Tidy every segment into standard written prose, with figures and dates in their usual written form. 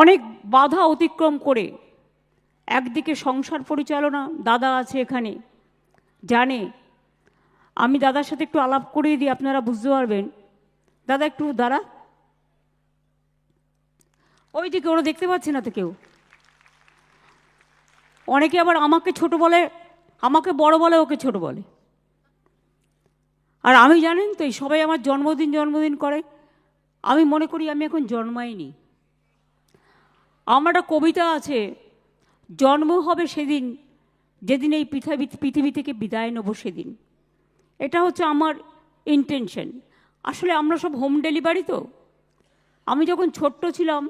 অনেক বাধা অতিক্রম করে একদিকে সংসার পরিচালনা, দাদা আছে এখানে, জানে। আমি দাদার সাথে একটু আলাপ করিয়ে দিই, আপনারা বুঝতে পারবেন। দাদা একটু দাঁড়া, ওইদিকে ওরা দেখতে পাচ্ছে না তো কেউ। অনেকে আবার আমাকে ছোট বলে, আমাকে বড় বলে, ওকে ছোট বলে। আর আমি জানেন তো, এই সবাই আমার জন্মদিন করে, আমি মনে করি আমি এখন জন্মাইনি। আমার একটা কবিতা আছে, জন্ম হবে সেদিন যেদিন এই পৃথিবী থেকে বিদায় নেব সেদিন। এটা হচ্ছে আমার ইন্টেনশন। আসলে আমরা সব হোম ডেলিভারি তো। আমি যখন ছোট্ট ছিলাম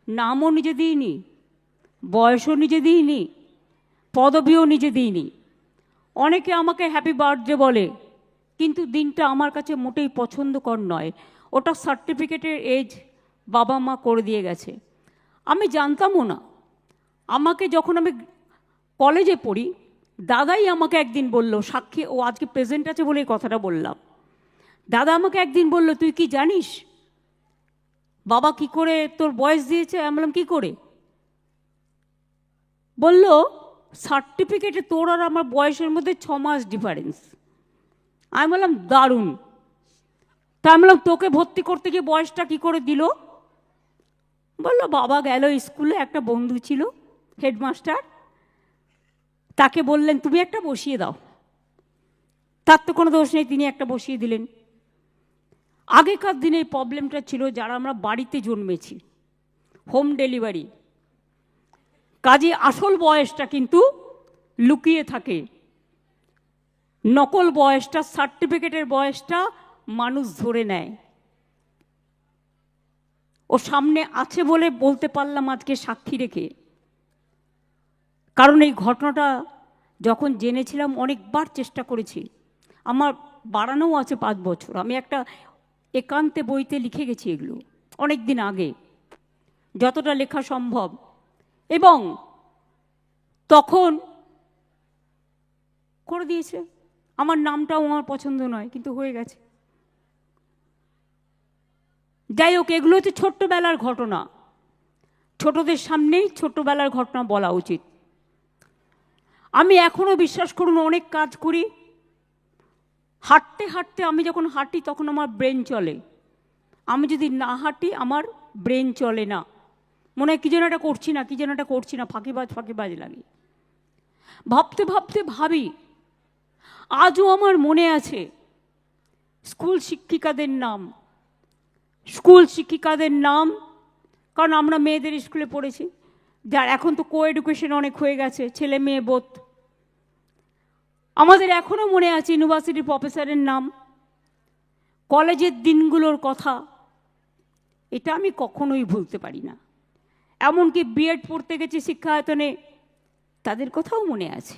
নামও নিজে দিইনি, বয়সও নিজে দিইনি, পদবিও নিজে দিইনি। অনেকে আমাকে হ্যাপি বার্থডে বলে, কিন্তু দিনটা আমার কাছে মোটেই পছন্দকর নয়। ওটা সার্টিফিকেটের এজ বাবা মা করে দিয়ে গেছে, আমি জানতামও না। আমাকে যখন আমি কলেজে পড়ি, দাদাই আমাকে একদিন বলল, সাক্ষী ও আজকে প্রেজেন্ট আছে বলে এই কথাটা বললাম। দাদা আমাকে একদিন বলল, তুই কি জানিস বাবা কি করে তোর বয়স দিয়েছে? আমি বললাম, কী করে? বলল, সার্টিফিকেটে তোর আর আমার বয়সের মধ্যে 6 মাস ডিফারেন্স। আমি বললাম, দারুণ। তা আমি বললাম, তোকে ভর্তি করতে গিয়ে বয়সটা কি করে দিল? বললো, বাবা গেল স্কুলে, একটা বন্ধু ছিল হেডমাস্টার, তাকে বললেন তুমি একটা বসিয়ে দাও। তার তো কোনো দোষ নেই, তিনি একটা বসিয়ে দিলেন। আগেকার দিনে এই প্রবলেমটা ছিল, যারা আমরা বাড়িতে জন্মেছি, হোম ডেলিভারি, কাজে আসল বয়সটা কিন্তু লুকিয়ে থাকে। নকল বয়সটা, সার্টিফিকেটের বয়সটা মানুষ ধরে নেয়। ও সামনে আছে বলে বলতে পারলাম আজকে সাক্ষী রেখে। কারণ এই ঘটনাটা যখন জেনেছিলাম অনেকবার চেষ্টা করেছি, আমার বাড়ানোও আছে 5 বছর। আমি একটা একান্তে বইতে লিখে গেছি এগুলো অনেক দিন আগে, যতটা লেখা সম্ভব। এবং তখন করে দিয়েছে। আমার নামটাও আমার পছন্দ নয়, কিন্তু হয়ে গেছে। যাই হোক, এগুলো হচ্ছে ছোট্টবেলার ঘটনা। ছোটদের সামনেই ছোট্টবেলার ঘটনা বলা উচিত। আমি এখনও বিশ্বাস করুন অনেক কাজ করি, হাঁটতে হাঁটতে, আমি যখন হাঁটি তখন আমার ব্রেন চলে। আমি যদি না হাঁটি আমার ব্রেন চলে না। মনে হয় কী যেন একটা করছি না, ফাঁকিবাজ লাগে। ভাবতে ভাবতে ভাবি, আজও আমার মনে আছে স্কুল শিক্ষিকাদের নাম, কারণ আমরা মেয়েদের স্কুলে পড়েছি। যার এখন তো কো এডুকেশন অনেক হয়ে গেছে, ছেলে মেয়ে বোধ। আমাদের এখনও মনে আছে ইউনিভার্সিটির প্রফেসরের নাম, কলেজের দিনগুলোর কথা। এটা আমি কখনোই ভুলতে পারি না। এমনকি বিএড পড়তে গেছি শিক্ষায়তনে, তাদের কথাও মনে আছে।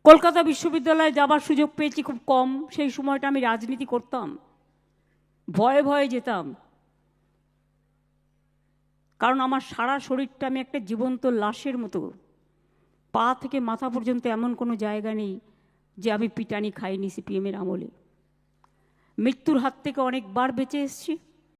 কলকাতা বিশ্ববিদ্যালয়ে যাবার সুযোগ পেয়েছি খুব কম। সেই সময়টা আমি রাজনীতি করতাম, ভয়ে ভয়ে যেতাম, কারণ আমার সারা শরীরটা, আমি একটা জীবন্ত লাশের মতো। পা থেকে মাথা পর্যন্ত এমন কোনো জায়গা নেই যে আমি পিটানি খাইনি সিপিএমের আমলে। মৃত্যুর হাত থেকে অনেকবার বেঁচে এসেছি।